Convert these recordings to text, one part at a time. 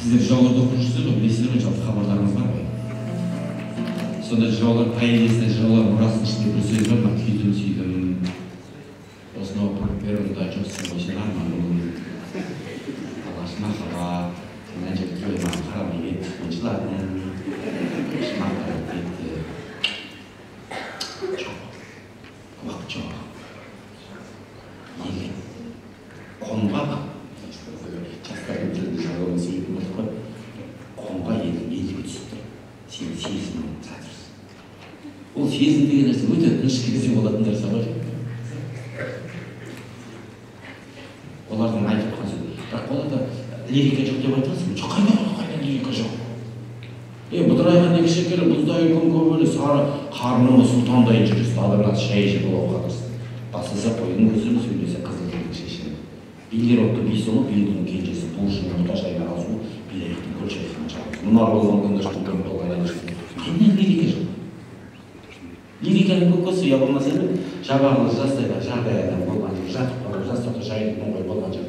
Сіздер жырауларды оқып жүрсіздер ғой, білесіздер ме, жалпы хабардарыңыз бар ғой? Сонда жыраулар поэзиясында, жыраулар мұрасының ішінде бір сөз бар ма? Күйдім, сүйдім, осынау оқып беруімді жоқсың ғой, сен арманым. Алаш махаббат, сен әнші тілеуіме қарамай кетті, мен жыладым, шымақтарып кетті. Жоқ, уақыт жоқ. Неге? Қонға ба? Жастардың тілді жағылын сейбін отыр ғой. Қонға еліге түсіп тұр. Сен сезімін жатырсың. Ол сезім деген нәрсе өте тыныш кезде болатын нәрсе ғой. Олардың айтып тұрған сөз. Бірақ оларда лирика жоқ деп айтасың. Жоқ, қайда лирика жоқ. Бұдырайған екі шекері, бұздай күн көбелі, сары қарнымы сұлтандай жүрісті адамдар шай ішіп олау қатырсың. Басылса қойдың көзірі сөйлесе қызылдың шешені. Билер отты бейсоны, билдің кенжесі, бұлшын мұқтаж айға азу, билеріктің көл шайқынан шағыз. Мұнар болған күнді шықын көріп болған әдешін. Қайдан лирика жоқ? Лириканың көкесі ябылмаса еді, жабағылы жастайда жағдай адам болған жоқ, жатып барып жастата жайдың оңғай болған жоқ.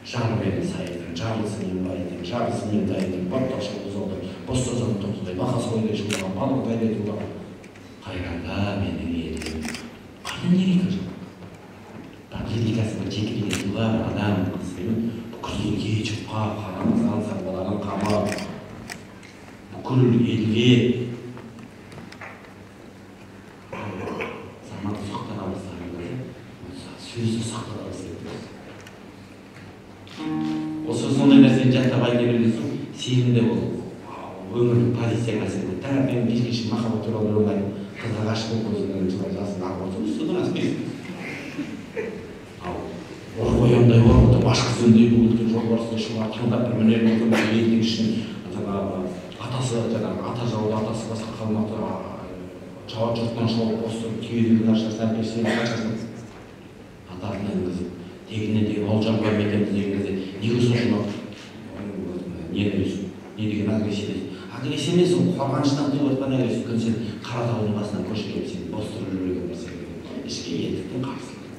Жаны бері сайдың, жарылысын ембайдың, жарылысын емдайдың, батташы бұзылдың, бостазаны тоқтыдай, бақас ойдай жылдаған, балықтай тулаған. Қайранда менің елім. Қайдан лирика жоқ? Бірақ лирикасы бір жекелеген тұлға бір адам қызбен бүкіл елге жұртқа қарамызған сарбалаған қамы, бүкіл елге заманды сақтана бастағанда сөзі сақтана бастайды. Осы сондай нәрсені жаттап айта берген соң сенімді бол. Өмірлік позицияға әсер етеді. Таңертең кешке шейін махаббат туралы ойлаймын. Қызға ғашық болып көзіңнен жылай жасын ағып отырса, содан аспайсың. Ал ояндай орғыды, башқа сөндей бүгілген жолбарыстай шуға таңдап бір мінер болсын, елдің үшін атасы, ата жауды атасы басқа қалмақты жауап жұртынан шауып бостырып, түйедегі ашасына берсең қашасын. Атасына енгізіп, тегінен деген ол жағбай метеміз деген кезде неге соншама не деген агрессия дейсің. Агрессия емес, ол қорғаныштан деп отқан агрессия. Өйткені сен Қаратаудың басынан көшіп келіп сені бостырып жүрген нәрсеге ішкі елдіктің қарсылығы.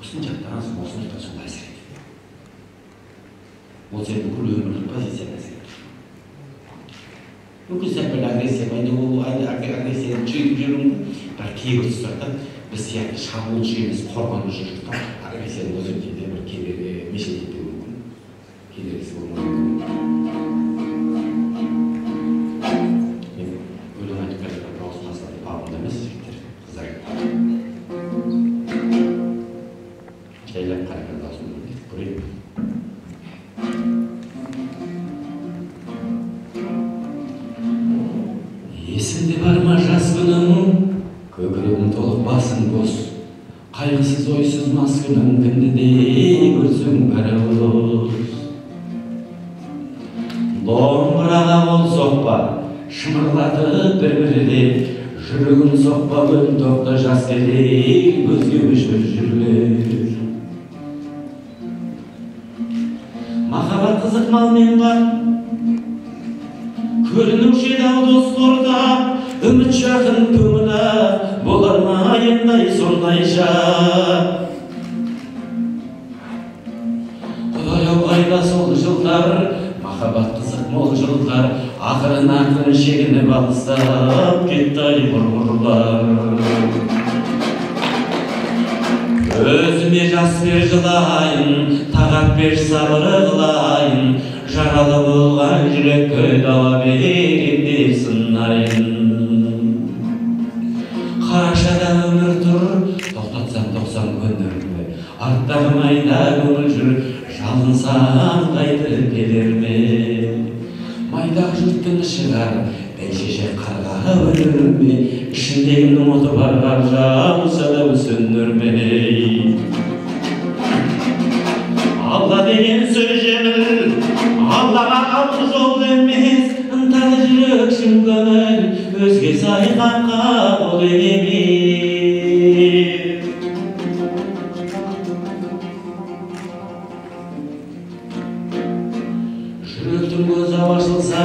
Осыны жаттаған соң осыны жаттан соң әсер етеді. Ол сен бүкіл өмірлік позицияға әсер етеді. Мүмкін сәл бір агрессия пайда болу, агрессияны күшейтіп жүруің, бірақ кейбір тұстарда біз сияқты шабуылшы емес, қорғанушы жұрттан агрессияның өзі кейде бір кедергі мешет етпеуі мүмкін. Кедергісі болуы мүмкін. Мен өлең айтып келе жатқан дауыс масылады, бабында емес жігіттер, қыздар. Жайлап қараған дауысын өлеңдетіп көрейік. Есімде бар ма жас күнің, көкірегім толық басың бос. Қайғысыз ойсыз мас күнің кіндіде көрсең бәрі ұлыс. Домбыраға қол соқпа, шымырлатып бір-бірде, жүрегім соқпа бөл тоқта жас келе, көзге өшір жүрлер. Махаббат қызық малмен бар, көрінуші еді-ау досторда, үміт жақын көңілі, болар ма айындай сондайша. Құдай-ау қайда сол жылдар, махаббат қызық мол жылдар, ақырын шегініп алыстап кетті-ай ғұмырлар. Өзіме жас бер жылайын, тағат бер сабыры қылайын, жаралы болған жүрекке дауа бергенде сынайын. Қарашада өмір тұр, тоқтатсам 90 көндірме, арттағы майда көңіл жүр, жалынсам қайтып келер ме? Майдағы жұрттың шығар, бәйшеше қарға өлірме, ішіндегінің оты барға жауса да сөнірмей. Алла деген сөз жеңіл, Аллаға алғы жол емес, ынталы жүрек шын көңіл, өзге сайқанға ол емес. Жүректің көзі ашылса,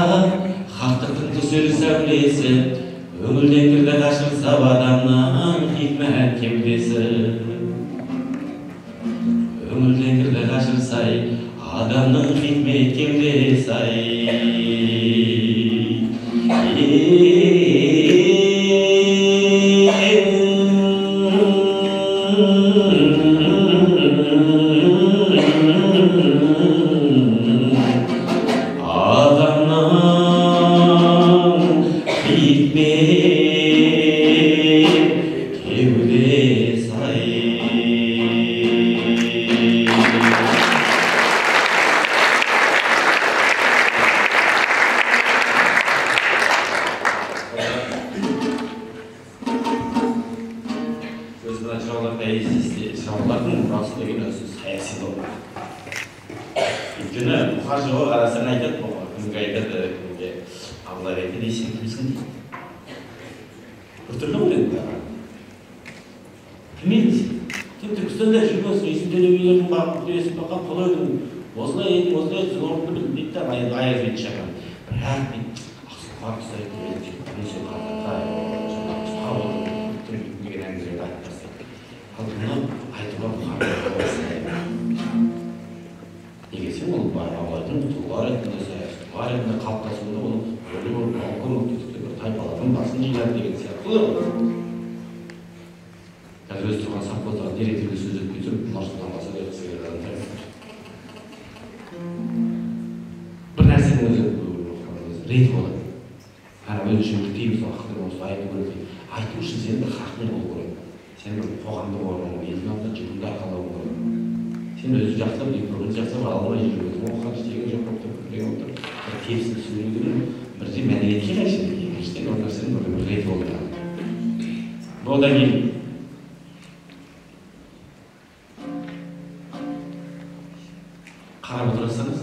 хақтықтың түсер сәулесі, көңілден кірді қашылса адамнан хикмет кеудесі. Көңілден кірді қашылсай, адамның хикметкенге сай жыраулардың мұрасы деген өзі саяси болып. Өйткені бұқар жырау арасынан айтады, кімге айтады, кімге абылай айтады, сен кімсің дейді. Біртүрлі ғой енді. Кім едіңсің? Сен Түркістанда жүргенсің, есін төлеубилердің бағып күресіп баққан қол өдің. Осылай едің, орынды білдің дейді да, аяз бетін шағын. Бірақ мен ақсұқар ұстайды, немесе қартақай, жаңағы ұстау деген әңгімелерді айтып тастайды. Ал бұны айтуға бұқар неге сен ол бар абылайдың тұлға ретінде саяси тұлға ретінде қалыптасуында оның рөлі болып көмектесті бір тайпалардың басын жинады деген сияқты ғой. Қазір өзі тұрған совхоздағы директорға сөз өтпей тұрып Нұрсұлтан баса бір нәрсенің өзі реті болады. Ана өзі үшін кейбір уақытта осы айту керек. Айту үшін сен бір хақың болу керек. Сен бір қоғамды орын, елдің алдында жүгінді арқалауың керек. Сен өзі жақсылап, екеуіңіз жақсылап ала алмай жүргенсің. Оқыған істеген жоқ болып тұр, деген отыр. Бір терісін сөйлеудің бірде мәдениетке қайшы, екіншіден ол нәрсенің бір реті болып тұрады. Одан кейін қарап отырсаңыз,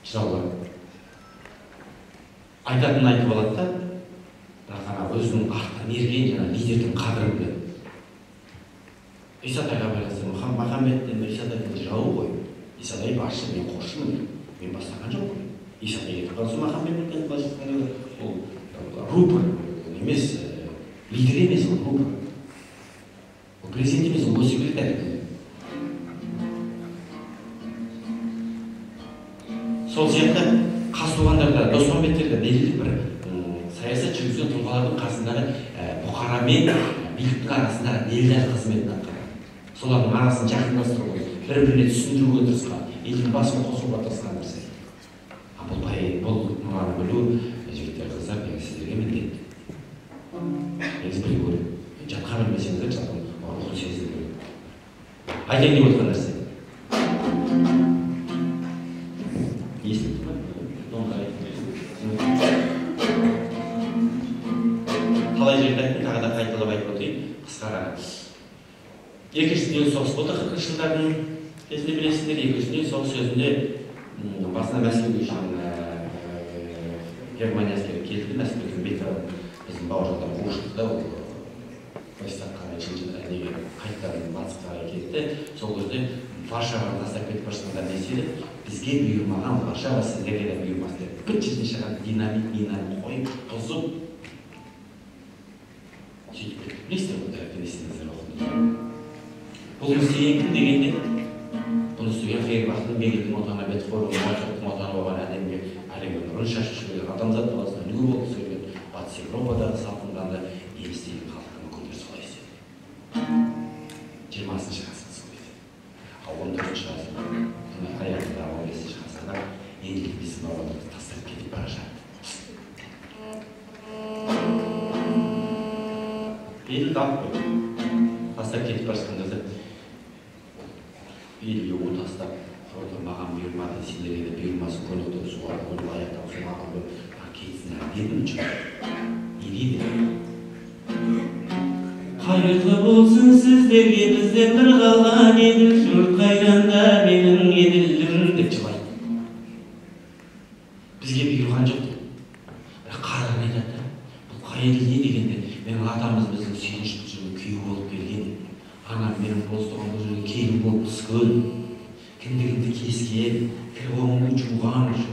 жыраулар айтатынын айтып алады да, бірақ өзінің артынан ерген жаңа лидердің қадірін біледі. Исатайға байланысты Махамбеттен Исатайдың жауы ғой. Исатай басшы, мен қосшымын. Мен бастаған жоқ қой. Исатай кетіп қалса Махамбеттен басшысының ол рупор емес, лидер емес, ол рупор. Ол президент емес, ол секретарь. Сол сияқты Қазтуғандарда, Доспамбеттерде белгілі бір саясат жүргізген тұлғалардың қасындағы бұқара мен биліктің арасындағы делдал қызметін атқарады. Солардың арасын жақындастыруға, бір-біріне түсіндіруге тырысқан, елдің басын қосуға тырысқан нәрсе. Бұл нұраны білу, жігіттер қыздар, сіздерге міндетті. Негізі білу керек. Жатқа білмесеңіздер, жатқан рухын сезіну керек. Айтайын деп отырған нәрсе. Талай жерде айттым, тағы да қайталап айтып отырайын, қысқаға. Екінші дүние соғыс болды, 40 жылдардың кезінде білесіздер, екінші дүние соғыс сөзінде басына Мәскеуге үшін Германия әскері келді, Мәскеудің беті біздің бауырлардан қуышты да, ол Вайстаққа неге қайтадан батысқа кетті. Сол кезде Варшаваны тастап кетіп бара жатқанда не істеді? Бізге бұйырмаған Варшава сіздерге де бұйырмас деп. Бір жерден шығған динамит минаны қойып, бұзып сөйтіп кетті. Білесіздер ғой, есіңіздер оқыдыңыздар. Бұл Ресейдің кім дегенде? Бұны істеген Фейербахтың, Бегелдің отаны, Бетховеннің, Моцарттың отаны болған әлемге нұрын шашып жүрген адамзат баласына үлгі болып сөйлеген Батыс Еуропадағы салқынданды немістердің халқының өкілдері солай істеді. 20-шы ғасыр сол еді. Ал 14-ші ғасыр, аяғында 15-ші ғасырда ендігі біздің бабаларды тастап кетіп бара жатты. Елді алып қойды. Тастап кетіп бара жатқан кезде елге у тастап, маған бұйырмады, сендерге де бұйырмасын, көлікті суға қойып, аяқтап суға қойып, кетсін дедім үшін. Не дейді? Қайырлы болсын сіздерге, бізден бір қалған еділ, жұрт қайранда менің еділім деп жылайды. Бізге бұйырған жоқ дейді. Бірақ қарағын айтады, бұл қайырлы не дегенде, менің атамыз біздің сүйеніш бұл жүрген күйеу болып келген. Анам менің бостығым бұл жүрген келін болып түскен. Кіндігімді кескен, кірғоңымды жуған үшін.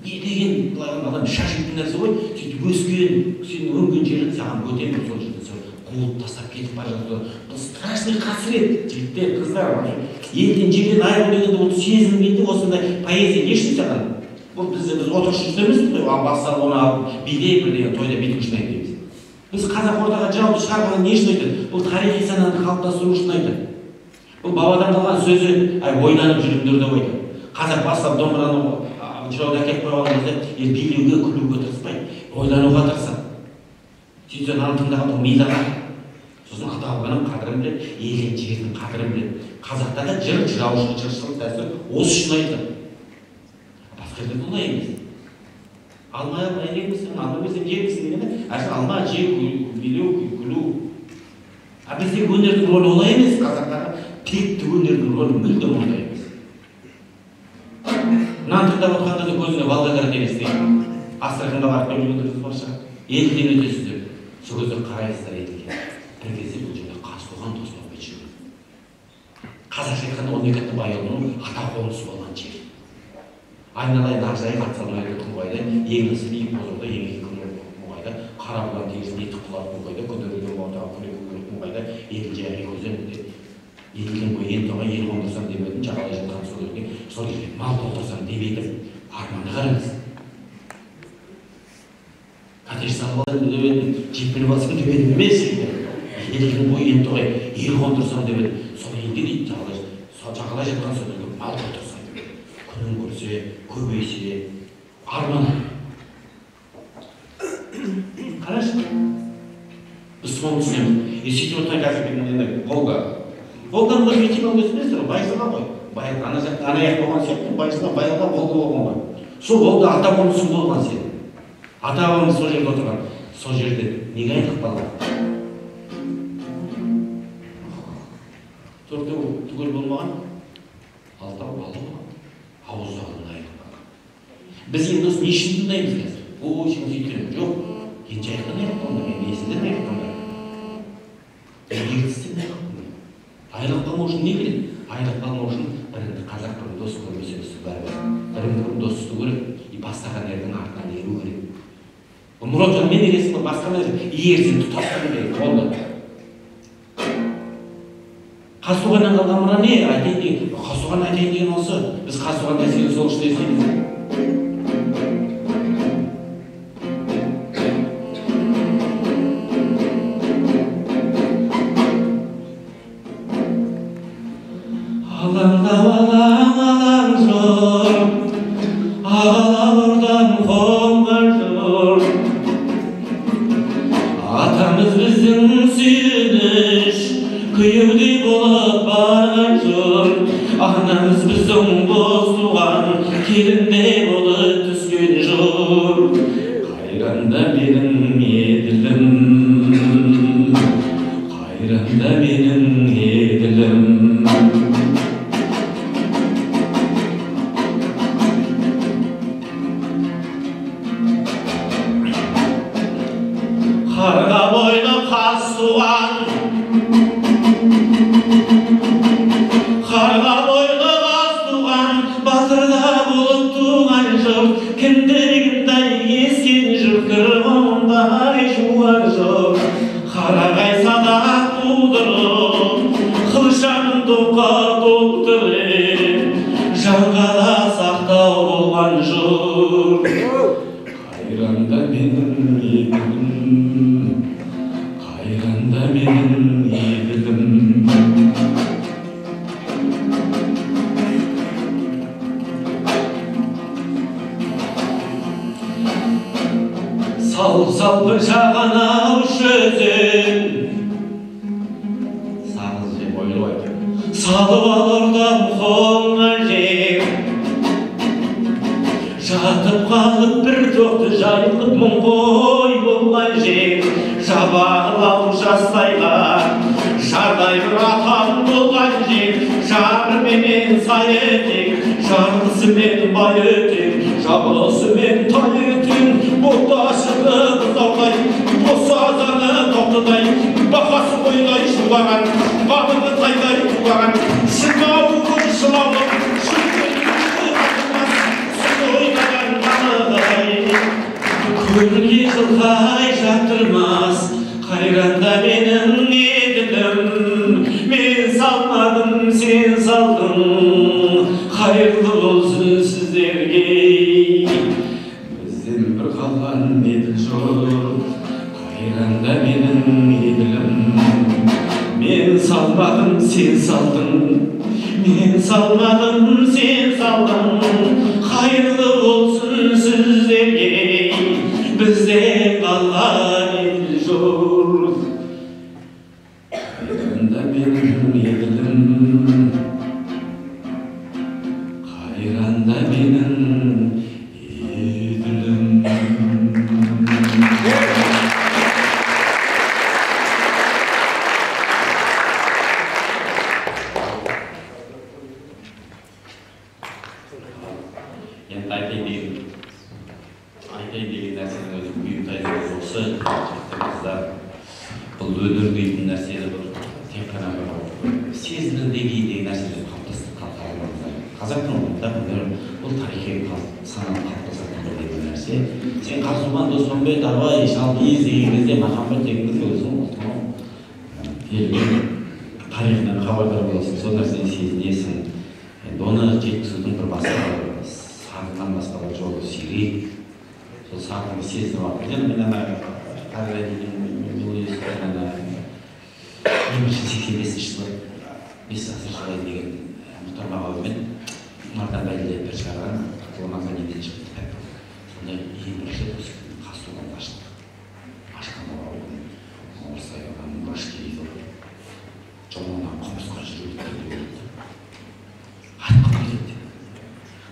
Не деген адам шашитын нәрсе ғой, сөйтіп өскен, сенің өнген жерін саған көтеріп сол жерден қуылып тастап кетіп бара жатыр. Бұл страшный қасірет, жігіттер, қыздар, Елден жерден айырылу дегенде ол сезілмейді, осындай поэзия не үшін саған? Бұл біз отырыс жүрміз ғой, бассал оны алып, билей бір деген тойда бүйтіп үшін айтамыз. Біз қазақ ортаға жауды шығарғаны не үшін айтады? Бұл тарихи сананы қалыптастыру үшін айтады. Бұл бабадан қалған сөзі, ойланып жүріңдер деп айтады. Қазақ бастап домбыраны жырауды әкеліп қойған кезде, билеуге, күлуге тырыспайды, ойлануға тырысады. Сөйтсе аны тыңдаған ол мидағы. Сосын ата-бабаның қадірін біледі, елдің жердің қадірін біледі. Қазақта да жыр, жыраушылық, жыршылық дәстүр осы үшін айтады. Басқа жерде олай емес. Алма емессің, алма емессің, жемесің дегенде, әсір алма, жеу, билеу, күлу. Біздегі өнердің рөлі олай емес, қазақтағы текті өнердің рөлі мүлдем олай емес. Нан тыңдап отырғанда да көзіне Волгоград елестейді. Астраханьға барып келгендеріңіз бар шығар. Елден өтесіздер. Сол кезде қарайсыздар елге. Бір кезде бұл жерде Қазтуған Досмағамбет жүрген. Қазақша айтқанда 12 байұлының ата қонысы болған жер. Айналайын ақжайық атсалмайды құлғайды, еңісі биік бозорда еңеге құлғайды, қарабұлан тегізін етік құлап құлғайды, көтерілген бауырдағы күлек құлғайды, еділ жайы көзен еділден бой ен тоға ел қондырсам демедім, жағалай жатқан сол жерге мал толтырсам демедім, арманы қараңыз. Катеш салып алайын деп едім, жеппіліп алсам деп едім емес дейді. Еділден бой ен тоға ел қондырсам демедім, сол елге дейді, жағалай жатқан сол жерге мал толтырсам демедім. Күнін көрсе, көбейсе, арманы. Қарашы, біз соны түсінеміз. Сөйтіп отырған қазір Волга. Волганың бір мектебін өсімесіздер, Байсыға ғой. Ана аяқ болған сияқты, Байсыға, Байылға Волга болған ғой. Сол Волга ата қонысың болған сен. Ата-бабамыз сол жерде отырған. Сол жерде неге айтық балға? Төртеу түгел болмаған, алтау балы болған. Ауыздағын айықпаған. Біз енді осы не үшін тыңдаймыз қазір? Ой, сен сөйткен жоқ. Енді жайықтан айықпағанда, мен есімден айықпағанда. Ертістен айықпағанда. Айлық қалмау үшін не керек? Айлық қалмау үшін біріңді қазақ бірін дос көрмесеңіз бәрі. Бірін дос тұту керек, бастаған ердің артынан еру керек. Мұратжан мен ересің басқа нәрсе, егер сен тұтастыру керек, болды. Қазтуғаннан қалған мұра не? Айтайын деген, Қазтуған айтайын деген осы. Біз Қазтуған нәрсені сол үшін естейміз. Алаңдап алаң жыр, ағалап ұрдан қонға жыр. Атамыз біздің сүйініш, күйеуде болып барған жыр. Анамыз біздің боз туған, келінде болып түскен жыр. Қайранда менің еділім, қайранда менің еділім. Қарға бойлы Қазтуған, қарға бойлы Қазтуған, батырда болып туған жұрт, кіндігіндай ескен жұрт, қырғындай жуған жұрт. Қарағай садақ тудырып, қылшағын топқа толтырып, жанғала сақтау болған жұрт. Қайранда менің еділім, қайранда менің еділім. Сал-сал бір жағанау шөзін, сағыз жеп ойлы айтып, салып алырдан қолына жеп, жатып қалып бір тоқты жайылып мұң қой болған жер. Жабағылау жастайға жардай бір атам болған жер. Жарменен сай етек, жарлысымен бай етек, жабылысымен тай етек. Боқташыны бұзаудай, босазаны тоқтыдай, бақасы бойдай шулаған, бағыны тайдай шулаған, шынау шылауын көңілге жылғай жақтырмас, қайранда менің еділім. Мен салмадым, сен салдың. болсын сіздерге, бізден бір қалған еділ жоқ, қайранда менің еділім. Мен салмадым, сен салдың, мен салмадым, сен салдың. Қайырлы болсын сіздерге, бізден қалған еділ жоқ, қайранда менің еділім. Қайранда менің еділім. Енді айтайын деген нәрсенің өзі бұйымтайдың осы қыздар, бұл өнер дейтін нәрсені бұл тек қана сезімнің деңгейіндегі нәрселер қалыптастырып қалғанымыздар. Қазақтың ұлтында бұл тарихи сананы қалыптастырып деген нәрсе. Сен Қарсұлтан Досмамбет Абай Шалқиыз деген кезде Махамбет деген кезде өзің ұлтың елдің тарихынан хабардар боласың, сол нәрсені сезінесің. Оны жеткізудің бір басқа сағыннан басқа жолы сирек. Сол сағынды сезініп алып. Мен ана Қарағайдың 1985 жылы 5 ғасыр жылы деген Мұхтар Мағауинмен Мардан Бәйділер бір шығарған Ғылыманға неден шығып кітап. Сонда ең бірінші Қазтуғанды аштық. Ашқанда Мағауин орыстай оған мұраш келейді. Жолынан құмысқа жүріп өтті. Айтқым келеді.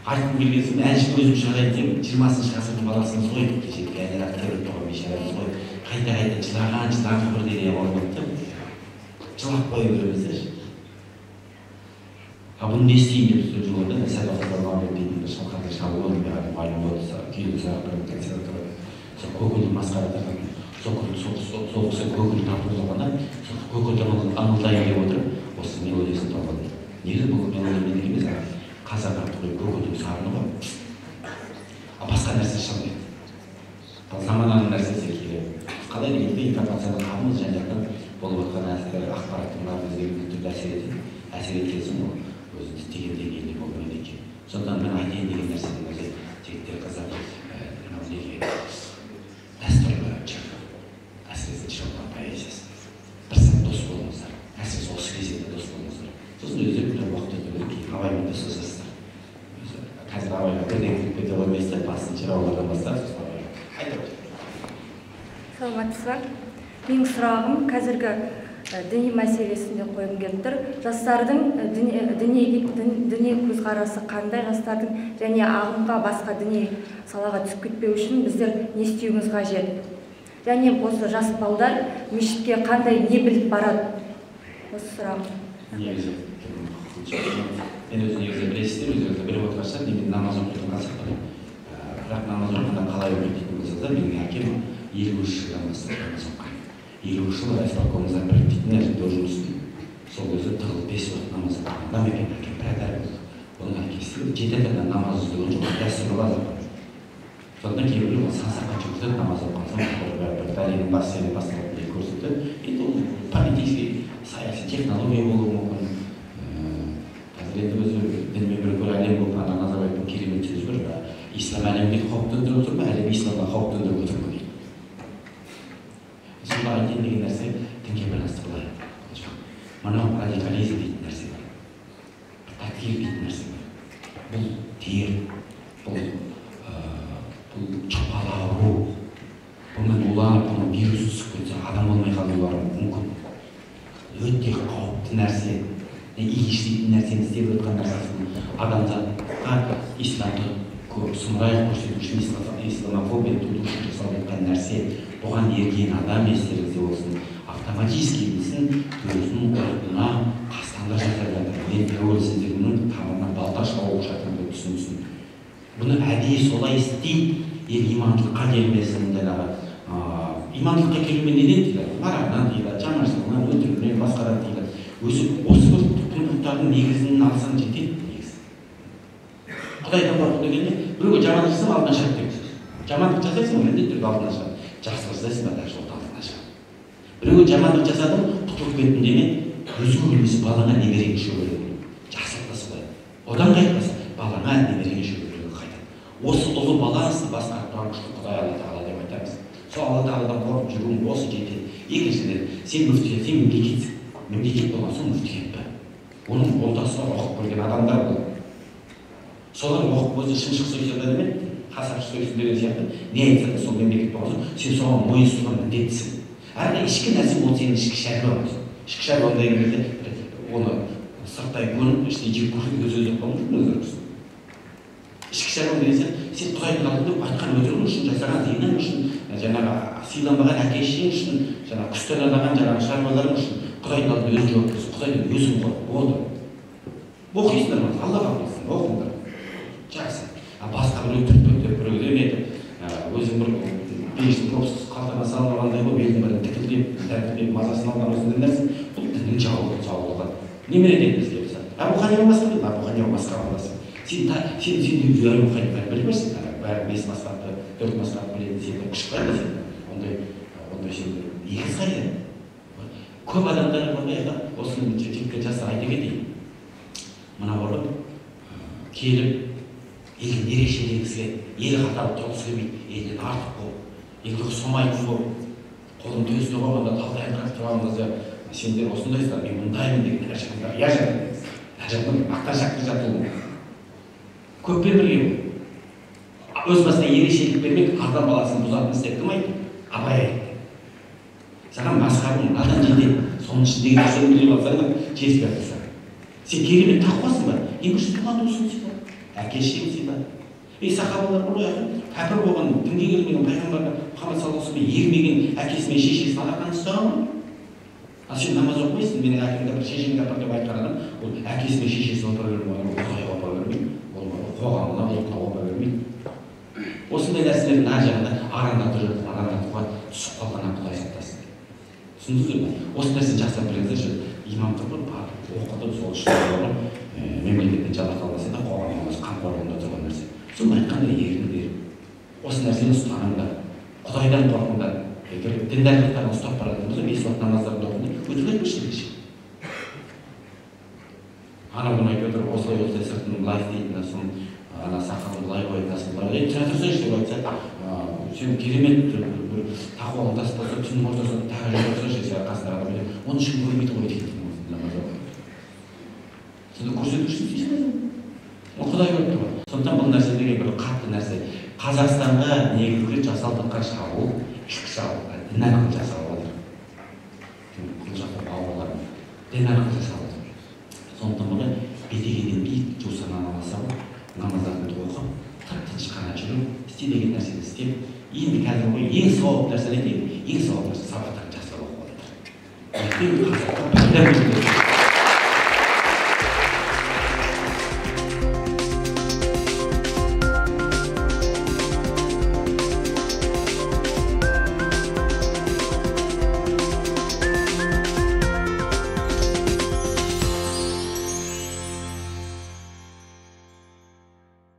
Айтқым келгенсін әнші өзім шығарайын, 20-шы ғасырдың баласын сойып кешегі әнер актерлік тоға бейшарамыз ғой. Қайта-қайта жылаған бір дене болып өтті. Жылап қойы көріміздер. Бұны не істейін деп сөз жолында, сәл уақытта Мағауин дейтін бір шалқарды шалып орын берген майым болды, күйді сұрақтырып консерватория. Сол көкілді масқара таққан, сол кісі көкілді тартып болғанда, сол көкілді аңылдайын деп отырып, осы мелодиясын тауып. Негізі бұл мелодия емес, қазақ артықы көкілдің сарыны ғой. Басқа нәрсе шалмайды. Замананың нәрсесі керек. Қалай дегенде информацияның қамыз және болып жатқан ақпараттың бізге түрлі әсер еткен ол өзі істеген деңгейінде болмайды екен. Сондықтан мен айтайын деген нәрсенің өзі жігіттер қыздар неге дәстүрлі жыр, әсіресе шалқар поэзиясы. Бір сәт дос болыңыздар, әсіресе осы кезеңде дос болыңыздар. Сосын өздері бір уақыт өтіп кейін Абаймен достасасыздар. Қазір Абайға бірден кіріп кете қоймайсыздар, басын жыраулардан бастап сосын Абайға айтып отыр. Саламатсыздар. Менің сұрағым қазіргі діни мәселесінде қойғым келіп тұр. Жастардың діни көзқарасы қандай, жастардың және ағымға басқа діни салаға түсіп кетпеу үшін біздер не істеуіміз қажет? Және осы жас балдар мешітке қандай не біліп барады? Осы сұрағым. Негізі, мен өзі негізі білесіздер, өздеріңізді біліп отырғанша, мен намаз оқитын қазақпын. Бірақ намаз оқығанда қалай оқитын болса, менің әкем 53 жылдан бастап намаз оқыған. 53 жыл райисполкомымызда біріктейтін әжептәуір жұмысын. Сол өзі тығылып 5 уақыт намаз оқығанда екен әкем бір әдәр болды. Оның әкесі 7 адамнан намаз үзген жоқ, дәстүрлі азапын. Сондықтан кейбіреулер ол сансаққа жүргізіп намаз оқыған соң бір бәленің басынан басталатындай көрсетті. Енді ол политический, саяси технология болуы мүмкін. Қазір енді өзі дінмен бір әлем болып ана Назарбаевтың керемет сөзі бар. Ислам әлемге қауіп төндіріп отыр ма, әлем исламға қауіп төндіріп отыр ма дейді. Сонда айтайын деген нәрсе дінге байланысты былай. Мынау радикализм дейтін нәрсе бар. Тәкфир дейтін нәрсе бар. Бұл тер, бұл чапалау, бұны уланып, бұны вирус түсіп кетсе, адам болмай қалулары мүмкін. Өте қауіпті нәрсе, иіштейтін нәрсені істеп өткен нәрсесін адамзатқа исламды сұмырайып көрсету үшін, исламофобия тудыру үшін жасалып жатқан нәрсе. Бұған ерген адам естеріңізде болсын, автоматически білсін, өзінің ұлтына қастандық жасап жатыр. Мен тәуелсіздігінің тамырына балта шауып жатыр деп түсінсін. Бұны әдейі солай істейді, ел имандылыққа келмесін, имандылыққа келумен неден дейді? Марағынан дейді, жаңашылығынан, өтірігінен, басқадан дейді. Осы бір құндылықтардың негізін алсаң жетеді негізі. Құдайдан қорқу дегенде, біреуге жамандық жасасаң алдынан шығады деген сөз. Жамандық жасайсың, міндетті түрде алдынан шығады. Жақсылық жасайсың ба, даже ол алдынан шығады. Біреуге жамандық жасадың, құтылып кеттің дене, өзің өлмесе балаңа немерең шөбере. Жақсылық та солай. Одан қайтпаса, балаңа намазды басқарып тұрған күшті Құдай Алла Тағала деп айтамыз. Сол Алла Тағаладан қорқып жүруің осы жетеді. Екіншіден, сен мүфти, сен мемлекетсің. Мемлекет болған соң мүфтиет па. Оның қолдасы бар, оқып көрген адамдар болады. Солар оқып өзі шыншық сөйлесе демен, қасапшы сөйлесін деген сияқты, не айтса да сол мемлекет болған соң, сен соған мойынсұнуға міндеттісің. Әрі ішкі нәрсе ол сенің ішкі шаруаң. Ішкі шаруаң деген кезде оны сырттай көрініп, іште жек көрсетуге сөз жоқ болуы мүмкін өзгерсін. Ішкі шаруаң деген сен Құдайдың алдында айтқан өтірігің үшін, жасаған зияның үшін, жаңағы сыйланбаған әке-шешең үшін, жаңағы күстаналаған жаңағы шаруаларың үшін Құдайдың алдында өз жауапкерсің, Құдайдан өзің қорық болды. Оқисыңдар ма? Аллаға білесің, оқыңдар. Жақсы. Басқа біреу түртпектеп, біреуден етіп, өзің бір пештің пропускасы қалтаңа салып алғандай болып, елдің бәрін тікілдеп, тәртіптеп, мазасын алған осындай нәрсе, бұл діннің жауабы. Немене деді бізге болса? Абу Ханифа басқа дейді, Абу Ханифа басқа боласың. Сен де Абу Ханифаны білмейсің, бәрі 5 масхабты, 4 масхабты білетін сен күш қайда сен? Ондай сендер егіз қайда? Көп адамдар осыны жігітке жастар айта кетейін. Мына болып келіп елдің ерекшелегісі келеді, ел қатарлы тұрғысы келмейді, елден артық болып, елге ұқсамайтын болып, қолын төсіне қойғанда талтайыңқырап тұрғаныңызда сендер осындайсыздар, мен мұндаймын деген әр жағында я жатыр. Әр жағында мақтаншақты жатуы. Көппен бірге бол. Өз басына ерекшелік бермек, адам баласын бұзатын істеп кім айтты? Абай айтты. Саған масхабың адам жетеді, соның ішіндегі нәрсені біліп алсаң, жетіспей жатырсың. Сен керемет тақуасың ба? Ең үшін туған туысың сипа, әке-шешең сипа. Сахабалар ғой, кәпір болған, дінге келмеген пайғамбарға Мұхаммед саллаллаху алейхи вассалам ермеген әкесі мен шешесін алақанын ұстаған ғой. Ал сен намаз оқымайсың, менің әкем кәпір, шешең кәпір деп айтқан адам, ол әкесі мен шешесін опа бермейді, Құдайға опа бермейді, ол қоғамына, ұлтына опа бермейді. Осындай нәрселердің ар жағында арандатуға түсіп қалғаннан Құдай сақтасын. Түсіндіңіздер ме? Осы нәрсені жақсылап біліңіздерші. Имам тұрып, оқыды, сол үшін мемлекеттен жалақы алса да қоғамның өзі қамқорлығында тұрған нәрсе. Соны айтқандай еріңдер. Осы нәрсені ұстаныңдар. Құдайдан қорқыңдар. Егер діндарлықтарын ұстап баратын болса, 5 уақыт намаздарын оқыңдар, өтірік айтпайсыңдар. Ана айтып отыр, осылай сыртын былай істейтін, соны ана сақалын былай қоятын, былай тұра тұрсайшы деп айтса, сен керемет бір тақуаң тас болса, түннің ортасында тағы жүрсайшы, сен арқасында адам біледі, оның үшін көрмейді ғой дейді. Сізді көрсету үшін істейсің. Ол Құдай көріп тұр. Сондықтан бұл нәрсе деген бір қатты нәрсе. Қазақстанға негізгі жасалдыққа шабуыл, ішкі шабуыл, дін арқылы жасалып жатыр. Бұл жақта бауырлар дін арқылы жасалып жатыр. Сондықтан бұны бетегеден биік жусаннан аласа ғой, намаздарды оқып, тып-тыныш қана жүру, істе деген нәрсені істеп, енді қазір ғой ең сауапты нәрсе не дейді? Ең сауапты нәрсе сабақтарын жақсы оқып жатыр.